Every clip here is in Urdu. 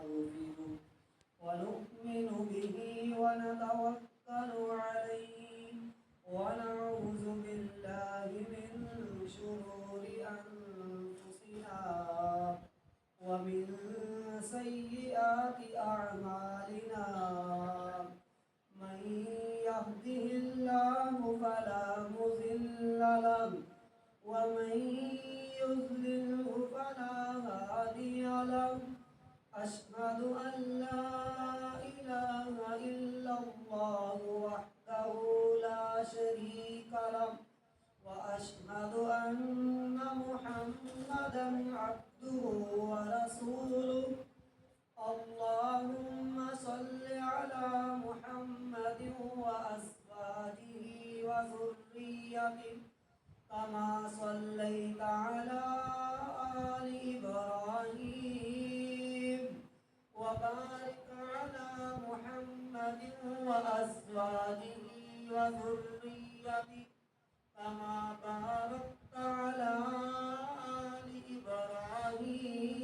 ونستغفره ونؤمن به ونتوكل عليه ونعوذ بالله من شرور أنفسنا ومن سيئات أعمالنا من يهده الله فلا مضل له ومن يضلله فلا هادي له أشهد أن لا إله إلا الله وحده لا شريك له وأشهد أن محمدا عبده ورسوله اللهم صل على محمد وأزواجه وذريته كما صليت على آل إبراهيم وبارك على محمد وأزواجه وذريته كما باركت على آل إبراهيم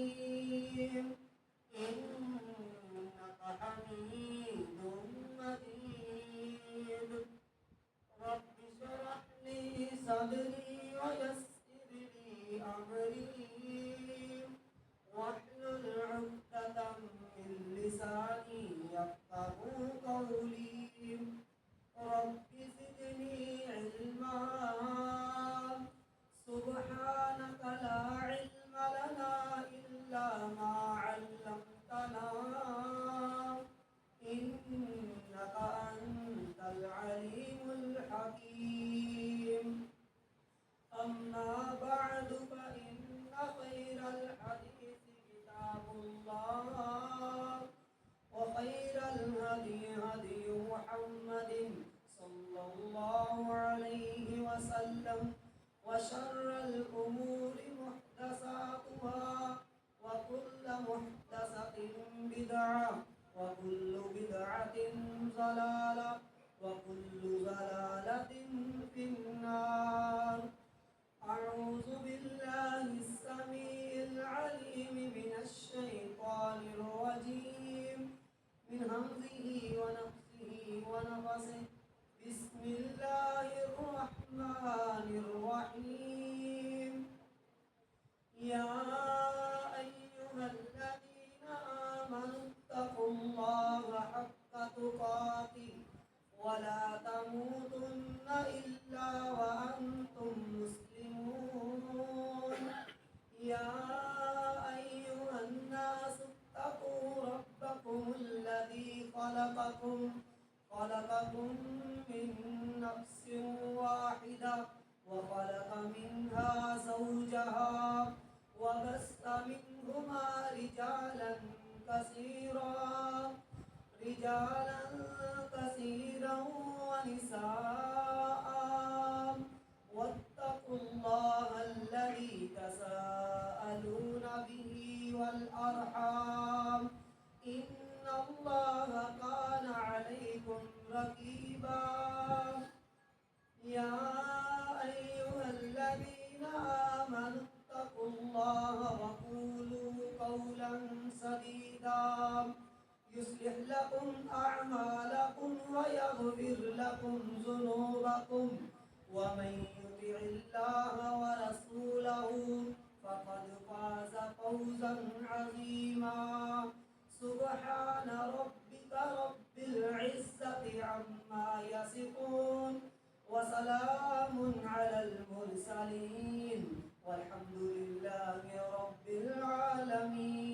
إنك حميد مجيد رب اشرح لي صدري ويسر لي أمري واحلل عقدة من لساني يفقهوا قولي رب زدني علما سبحانك لا علم لنا إلا ما علمتنا إنك أنت العليم الحكيم أما بعد فإن خير الحديث كتاب الله وخير الهدي هدي محمد صلى الله عليه وسلم وشر الأمور محدثاتها وكل محدثة بدعة وكل بدعة ضلالة وكل ضلالة في النار أعوذ بالله السميع العليم من الشيطان الرجيم من همزه ونفسه ونفسه بسم الله الرحمن الرحيم يا أيها الذين آمنوا اتقوا الله حق تقاته ولا تموتن إلا وأنتم مسلمون يا أيها الناس اتقوا ربكم الذي خلقكم من نفس واحدة وخلق منها زوجها وبث منهما رجالا كثيرا ونساء واتقوا الله الذي تساءلون به والأرحام إن الله كان عليكم رقيبا يا أيها الذين آمنوا اتقوا الله وقولوا قولا سديدا يصلح لكم أعمالكم ويغفر لكم ذنوبكم ومن يطع الله ورسوله فقد فاز فوزا عظيما سبحان ربك رب العزة عما يصفون وسلام على المرسلين والحمد لله رب العالمين।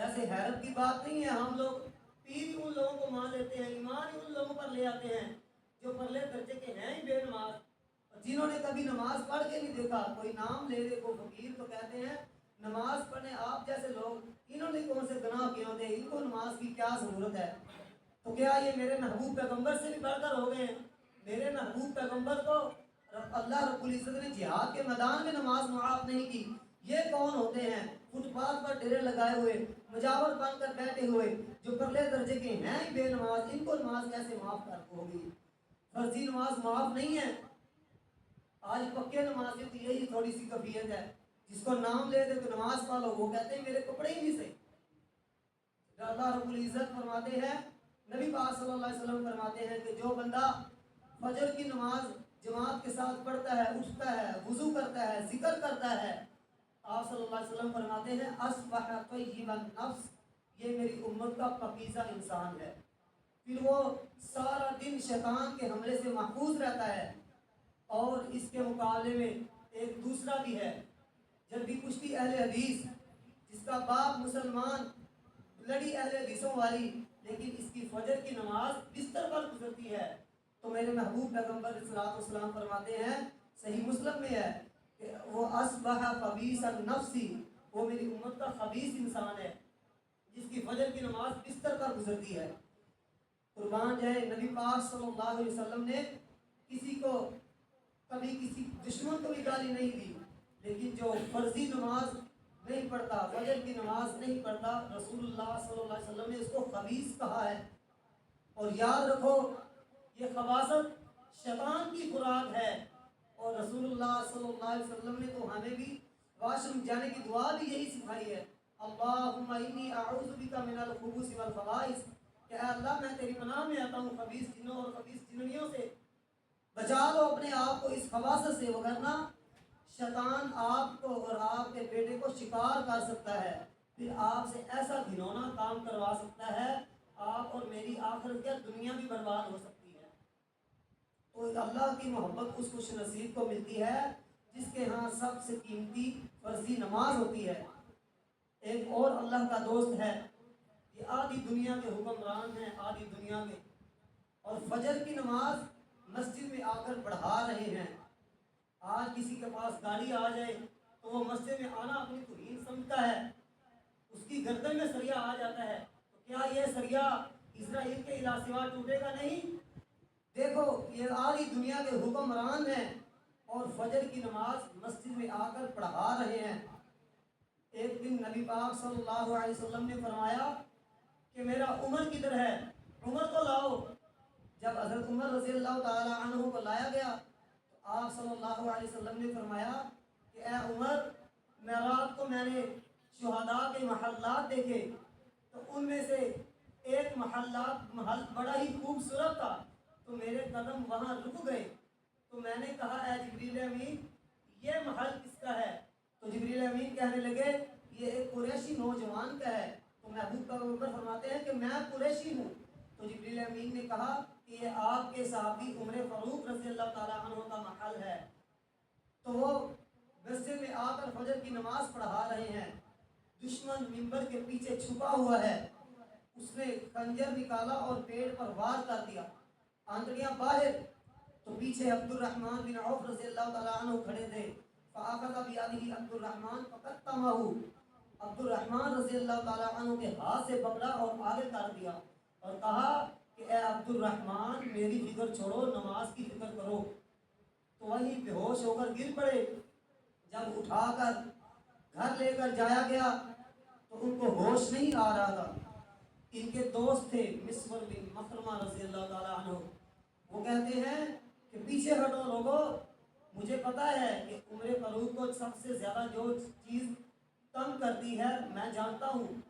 ویسے حیرت کی بات نہیں ہے، ہم لوگ پیر ان لوگوں کو مان لیتے ہیں، ایمان ہی ان لوگوں پر لے آتے ہیں جو پرلے درجے کے ہیں ہی بے نماز، جنہوں نے کبھی نماز پڑھ کے نہیں دیکھا۔ کوئی نام لے دے کو فقیر تو کہتے ہیں نماز پڑھنے آپ جیسے لوگ، انہوں نے کون سے گناہ کیے ہوتے ہیں، ان کو نماز کی کیا ضرورت ہے؟ تو کیا یہ میرے محبوب پیغمبر سے بھی بڑھ کر ہو گئے ہیں؟ میرے محبوب پیغمبر کو اللہ رب العزت نے جہاد کے میدان میں نماز معاف نہیں کی۔ یہ کون ہوتے ہیں فٹ پاتھ پر ڈیرے لگائے ہوئے، مجاور بن کر بیٹھے ہوئے، جو پرلے درجے کے ہیں ہی بے نماز، ان کو نماز کیسے معاف کر ہوگی؟ فرضی نماز معاف نہیں ہے۔ آج پکے نمازیوں کی یہی تھوڑی سی کیفیت ہے، جس کو نام لے دے تو نماز پڑھو، وہ کہتے ہیں میرے کپڑے ہی نہیں صحیح۔ اللہ رب العزت فرماتے ہیں، نبی پاک صلی اللہ علیہ وسلم فرماتے ہیں کہ جو بندہ فجر کی نماز جماعت کے ساتھ پڑھتا ہے، اٹھتا ہے، وضو کرتا ہے، ذکر کرتا ہے، آپ صلی اللہ علیہ وسلم فرماتے ہیں اصبح طیب النفس، یہ میری امت کا پاکیزہ انسان ہے۔ پھر وہ سارا دن شیطان کے حملے سے محفوظ رہتا ہے۔ اور اس کے مقابلے میں ایک دوسرا بھی ہے، جب بھی کشتی اہل حدیث، جس کا باپ مسلمان، لڑی اہل حدیثوں والی، لیکن اس کی فجر کی نماز بستر پر گزرتی ہے، تو میرے محبوب پیغمبر صلی اللہ علیہ وسلم فرماتے ہیں، صحیح مسلم میں ہے کہ وہ اصبح خبیث النفس، وہ میری امت کا خبیث انسان ہے جس کی فجر کی نماز بستر پر گزرتی ہے۔ قربان جائے، نبی پاک صلی اللہ علیہ وسلم نے کسی کو کبھی کسی دشمن کو بھی گالی نہیں دی، لیکن جو فرضی نماز نہیں پڑھتا، فجر کی نماز نہیں پڑھتا، رسول اللہ صلی اللہ علیہ وسلم نے اس کو خبیث کہا ہے۔ اور یاد رکھو، یہ خباثت شیطان کی خوراک ہے، اور رسول اللہ صلی اللہ علیہ وسلم نے تو ہمیں بھی واش روم جانے کی دعا بھی یہی سکھائی ہے، اللہم انی اعوذ بک من الخبث والخبائث، کہ اے اللہ میں تیری پناہ میں آتا ہوں خبیث جنوں اور خبیث جننیوں سے، بچا لو اپنے آپ کو اس خباثت سے، وگرنہ شیطان آپ کو اور آپ کے بیٹے کو شکار کر سکتا ہے، پھر آپ سے ایسا گھنونا کام کروا سکتا ہے، آپ اور میری آخرت کیا دنیا بھی برباد ہو سکتی ہے۔ تو اللہ کی محبت اس خوش نصیب کو ملتی ہے جس کے ہاں سب سے قیمتی فرضی نماز ہوتی ہے۔ ایک اور اللہ کا دوست ہے، یہ آدھی دنیا کے حکمران ہیں، آدھی دنیا میں، اور فجر کی نماز مسجد میں آ کر پڑھا رہے ہیں۔ آج کسی کے پاس گاڑی آ جائے تو وہ مسجد میں آنا اپنی توہین سمجھتا ہے، اس کی گردن میں سریا آ جاتا ہے، تو کیا یہ سریا اسرائیل کے علاوہ سوا ٹوٹے گا نہیں؟ دیکھو، یہ آدھی دنیا کے حکمران ہیں اور فجر کی نماز مسجد میں آ کر پڑھا رہے ہیں۔ ایک دن نبی پاک صلی اللہ علیہ وسلم نے فرمایا کہ میرا عمر کدھر ہے، عمر کو لاؤ۔ جب حضرت عمر رضی اللہ تعالی عنہ کو لایا گیا تو آپ صلی اللہ علیہ وسلم نے فرمایا کہ اے عمر، رات کو میں نے شہداء کے محلات دیکھے، تو ان میں سے ایک محل بڑا ہی خوبصورت تھا، تو میرے قدم وہاں رک گئے، تو میں نے کہا اے جبریل امین، یہ محل کس کا ہے؟ تو جبریل امین کہنے لگے یہ ایک قریشی نوجوان کا ہے۔ تو محبوب پیغمبر فرماتے ہیں کہ میں قریشی ہوں۔ تو جبریل امین نے کہا کہ یہ آپ کے صحابی عمر فاروق رضی اللہ تعالیٰ عنہ کا محل ہے۔ تو وہ مسجد میں آ کر فجر کی نماز پڑھا رہے ہیں، دشمن منبر کے پیچھے چھپا ہوا ہے، اس نے خنجر نکالا اور پیٹ پر وار کر دیا، آنتڑیاں باہر، تو پیچھے عبد الرحمن بن عوف رضی اللہ تعالیٰ عنہ کھڑے تھے، فآخذ بیدہ عبد الرحمن فقتمہ، عبد الرحمن رضی اللہ تعالیٰ عنہ کے ہاتھ سے پکڑا اور آگے کر دیا اور کہا کہ اے عبد الرحمن، میری فکر چھوڑو، نماز کی فکر کرو۔ تو وہی بے ہوش ہو کر گر پڑے۔ جب اٹھا کر گھر لے کر جایا گیا تو ان کو ہوش نہیں آ رہا تھا۔ ان کے دوست تھے مسور بن مخرمہ رضی اللہ تعالیٰ عنہ، وہ کہتے ہیں کہ پیچھے ہٹو لوگو، مجھے پتا ہے کہ عمر فاروق کو سب سے زیادہ جو چیز تنگ کرتی ہے میں جانتا ہوں۔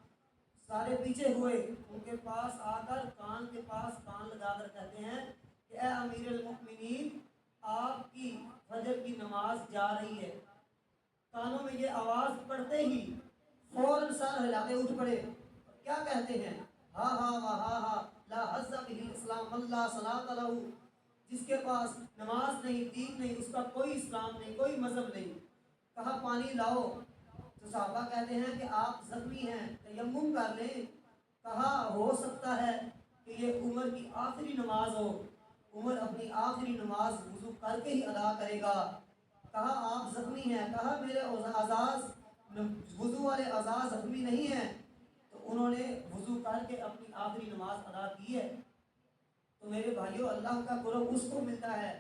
سارے پیچھے ہوئے، ان کے پاس آ کر کان کے پاس کان لگا کر کہتے ہیں کہ اے امیر المؤمنین، آپ کی فجر کی نماز جا رہی ہے۔ کانوں میں یہ آواز پڑتے ہی فوراً سر ہلاتے اٹھ پڑے، کیا کہتے ہیں؟ ہا ہا وا ہا ہا لا حظ بہ الاسلام اللہ صلاۃ لہ، جس کے پاس نماز نہیں، دین نہیں، اس کا کوئی اسلام نہیں، کوئی مذہب نہیں۔ کہا پانی لاؤ، تو صحابہ کہتے ہیں کہ آپ زخمی ہیں، تیمم کر والے کہا ہو سکتا ہے کہ یہ عمر کی آخری نماز ہو، عمر اپنی آخری نماز وضو کر کے ہی ادا کرے گا۔ کہا آپ زخمی ہیں، کہا میرے اعضاء وضو والے اعضاء زخمی نہیں ہیں، تو انہوں نے وضو کر کے اپنی آخری نماز ادا کی ہے۔ تو میرے بھائیوں، اللہ کا قرب اس کو ملتا ہے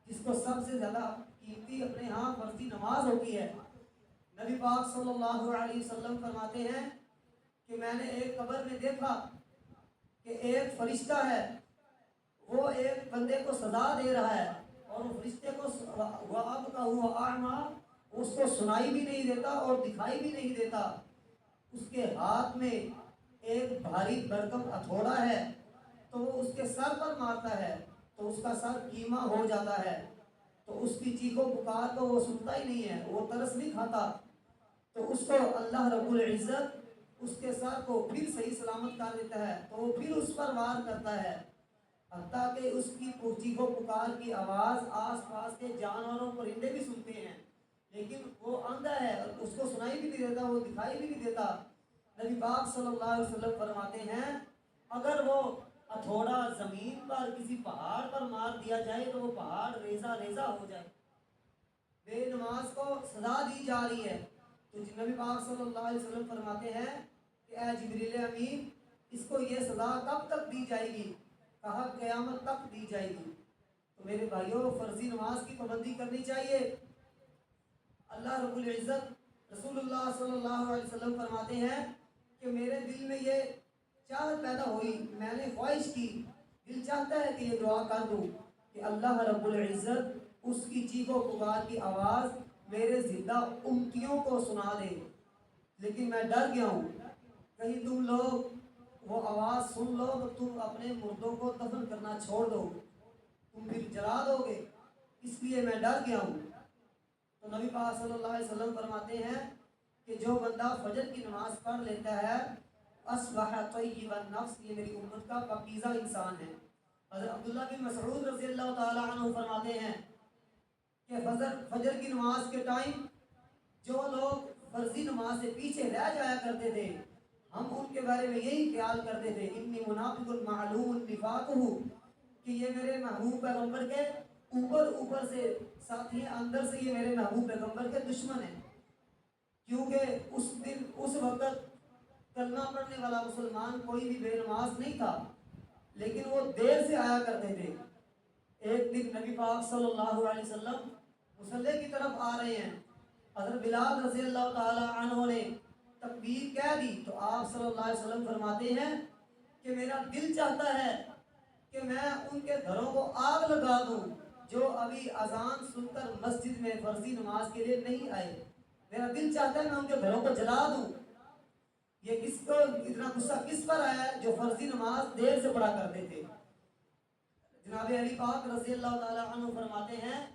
جس کو سب سے زیادہ قیمتی اپنے ہاں فرضی نماز ہوتی ہے۔ نبی پاک صلی اللہ علیہ وسلم فرماتے ہیں کہ میں نے ایک قبر میں دیکھا کہ ایک فرشتہ ہے، وہ ایک بندے کو سزا دے رہا ہے، اور وہ فرشتے کو وَأَبْقَهُ وَأَعْمَى اس کو سنائی بھی نہیں دیتا اور دکھائی بھی نہیں دیتا۔ اس کے ہاتھ میں ایک بھاری بھرکم ہتھوڑا ہے، تو وہ اس کے سر پر مارتا ہے تو اس کا سر کیما ہو جاتا ہے، تو اس کی چیخو پکار کو وہ سنتا ہی نہیں ہے، وہ ترس نہیں کھاتا۔ تو اس کو اللہ رب العزت اس کے سر کو پھر صحیح سلامت کر دیتا ہے، تو وہ پھر اس پر وار کرتا ہے، حتیٰ کہ اس کی چیخو پکار کی آواز آس پاس کے جانوروں پرندے بھی سنتے ہیں، لیکن وہ اندھا ہے، اس کو سنائی بھی نہیں دیتا، وہ دکھائی بھی نہیں دیتا۔ نبی پاک صلی اللہ علیہ وسلم فرماتے ہیں اگر وہ ہتھوڑا زمین پر کسی پہاڑ پر مار دیا جائے تو وہ پہاڑ ریزہ ریزہ ہو جائے۔ بے نماز کو سزا دی جا رہی ہے، تو نبی پاک صلی اللہ علیہ وسلم فرماتے ہیں کہ اے جبریل امین، اس کو یہ سزا کب تک دی جائے گی؟ کہا قیامت تک دی جائے گی۔ تو میرے بھائیوں، فرضی نماز کی پابندی کرنی چاہیے۔ اللہ رب العزت رسول اللہ صلی اللہ علیہ وسلم فرماتے ہیں کہ میرے دل میں یہ چاہت پیدا ہوئی، میں نے خواہش کی، دل چاہتا ہے کہ یہ دعا کر دوں کہ اللہ رب العزت اس کی چیخو پکار کی آواز میرے زندہ امتیوں کو سنا دے، لیکن میں ڈر گیا ہوں کہیں تم لوگ وہ آواز سن لو تو تم اپنے مردوں کو دفن کرنا چھوڑ دو، تم پھر جلا دو گے، اس لیے میں ڈر گیا ہوں۔ تو نبی پاک صلی اللہ علیہ وسلم فرماتے ہیں کہ جو بندہ فجر کی نماز پڑھ لیتا ہے اصبح طیب النفس، یہ میری امت کا پاکیزہ انسان ہے۔ حضرت عبداللہ بن مسعود رضی اللہ تعالی عنہ فرماتے ہیں کہ فجر کی نماز کے ٹائم جو لوگ فرضی نماز سے پیچھے رہ جایا کرتے تھے، ہم ان کے بارے میں یہی خیال کرتے تھے انی منافق معلوم نفاقہ، کہ یہ میرے محبوب پیغمبر کے اوپر سے ساتھی، اندر سے یہ میرے محبوب پیغمبر کے دشمن ہیں، کیونکہ اس وقت کلمہ پڑھنے والا مسلمان کوئی بھی بے نماز نہیں تھا، لیکن وہ دیر سے آیا کرتے تھے۔ ایک دن نبی پاک صلی اللہ علیہ وسلم مصلی کی طرف آ رہے ہیں، حضرت بلال رضی اللہ تعالی عنہ نے تکبیر کہہ دی تو آپ صلی اللہ علیہ وسلم فرماتے ہیں کہ میرا دل چاہتا ہے کہ میں ان کے گھروں کو آگ لگا دوں جو ابھی اذان سن کر مسجد میں فرضی نماز کے لیے نہیں آئے، میرا دل چاہتا ہے میں ان کے گھروں کو جلا دوں۔ یہ کس کو اتنا غصہ کس پر آیا ہے؟ جو فرضی نماز دیر سے پڑھا کرتے تھے۔ جناب علی پاک رضی اللہ تعالی عنہ فرماتے ہیں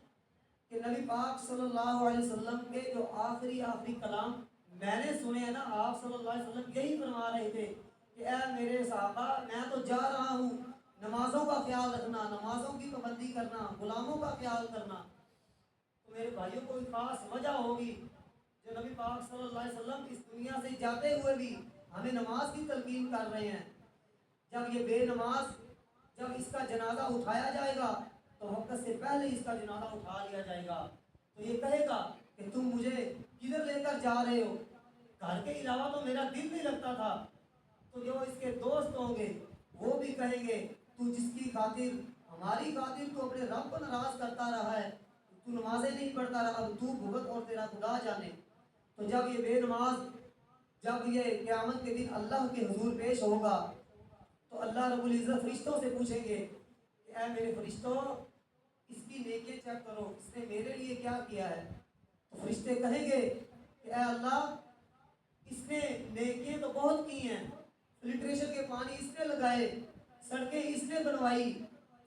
کہ نبی پاک صلی اللہ علیہ وسلم کے جو آخری کلام میں نے سنے ہیں نا، آپ صلی اللہ علیہ وسلم یہی فرما رہے تھے کہ اے میرے صحابہ، میں تو جا رہا ہوں، نمازوں کا خیال رکھنا، نمازوں کی پابندی کرنا، غلاموں کا خیال کرنا۔ تو میرے بھائیوں کو ایک خاص وجہ ہوگی جو نبی پاک صلی اللہ علیہ وسلم اس دنیا سے جاتے ہوئے بھی ہمیں نماز کی تلقین کر رہے ہیں۔ جب یہ بے نماز، جب اس کا جنازہ اٹھایا جائے گا تو وقت سے پہلے اس کا جنازہ اٹھا لیا جائے گا، تو یہ کہے گا کہ تم مجھے کدھر لے کر جا رہے ہو؟ گھر کے علاوہ تو میرا دل نہیں لگتا تھا۔ تو جو اس کے دوست ہوں گے وہ بھی کہیں گے تو جس کی خاطر، ہماری خاطر تو اپنے رب کو ناراض کرتا رہا ہے، تو نمازیں نہیں پڑھتا رہا، اب تو بھگت اور تیرا خدا جانے۔ تو جب یہ بے نماز، جب یہ قیامت کے دن اللہ کے حضور پیش ہوگا تو اللہ رب العزت فرشتوں سے پوچھیں گے کہ اے میرے فرشتوں، اس کی نیکیاں چیک کرو، اس نے میرے لیے کیا کیا ہے؟ تو فرشتے کہیں گے کہ اے اللہ، اس نے نیکیاں تو بہت کی ہیں، فلٹریشن کے پانی اس نے لگائے، سڑکیں اس نے بنوائی،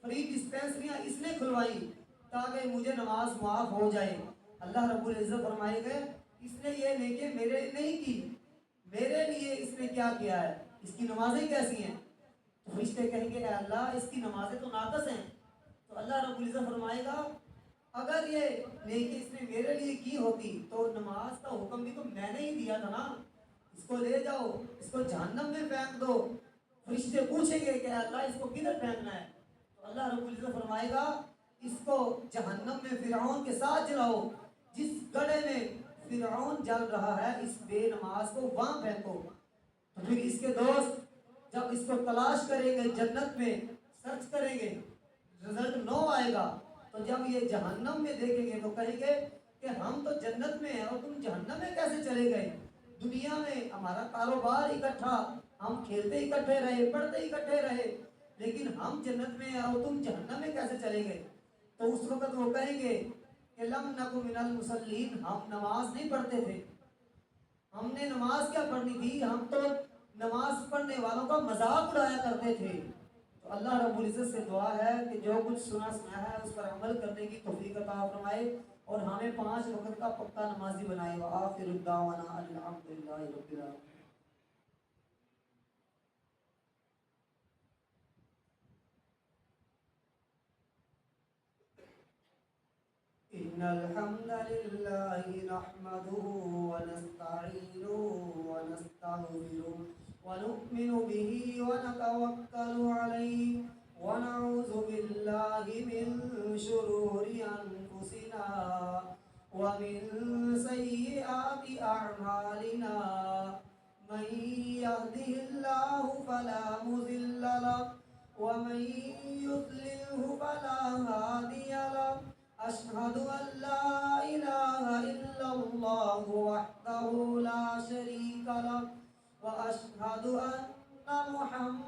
فری ڈسپینسریاں اس نے کھلوائی تاکہ مجھے نماز معاف ہو جائے۔ اللہ رب العزت فرمائے گا اس نے یہ نیکیاں میرے نہیں کی، میرے لیے اس نے کیا کیا ہے، اس کی نمازیں کیسی ہیں؟ تو فرشتے کہیں گے اے اللہ، اس کی نمازیں تو ناقص ہیں۔ تو اللہ رب العزت فرمائے گا اگر یہ نیکی اس نے میرے لیے کی ہوتی تو نماز کا حکم بھی تو میں نے ہی دیا تھا نا، اس کو لے جاؤ، اس کو جہنم میں پھینک دو۔ فرشتے پوچھیں گے کہ اللہ اس کو کدھر پھینکنا ہے؟ تو اللہ رب العزت فرمائے گا اس کو جہنم میں فرعون کے ساتھ جلاؤ، جس گڑھے میں فرعون جل رہا ہے اس بے نماز کو وہاں پھینکو۔ تو پھر اس کے دوست جب اس کو تلاش کریں گے، جنت میں سرچ کریں گے، رزلٹ نو آئے گا، تو جب یہ جہنم میں دیکھیں گے تو کہیں گے کہ ہم تو جنت میں ہیں اور تم جہنم میں کیسے چلے گئے؟ دنیا میں ہمارا کاروبار اکٹھا، ہم کھیلتے اکٹھے رہے، پڑھتے اکٹھے رہے، لیکن ہم جنت میں ہیں اور تم جہنم میں کیسے چلے گئے؟ تو اس وقت وہ کہیں گے کہ لم نکو من المصلین، ہم نماز نہیں پڑھتے تھے، ہم نے نماز کیا پڑھنی تھی، ہم تو نماز پڑھنے والوں کا مذاق اڑایا کرتے تھے۔ تو اللہ رب العزت سے دعا ہے کہ جو کچھ سنا ہے اس پر عمل کرنے کی توفیق عطا فرمائے اور ہمیں 5 وقت کا پکا نمازی بنائے۔ وآخر الدعوانا الحمدللہ رب العالمین۔ إن الحمد لله نحمده ونستعينه ونستغفره ونؤمن به ونتوكل عليه ونعوذ بالله من شرور أنفسنا ومن سيئات أعمالنا من يهده الله فلا مضل له ومن يضلل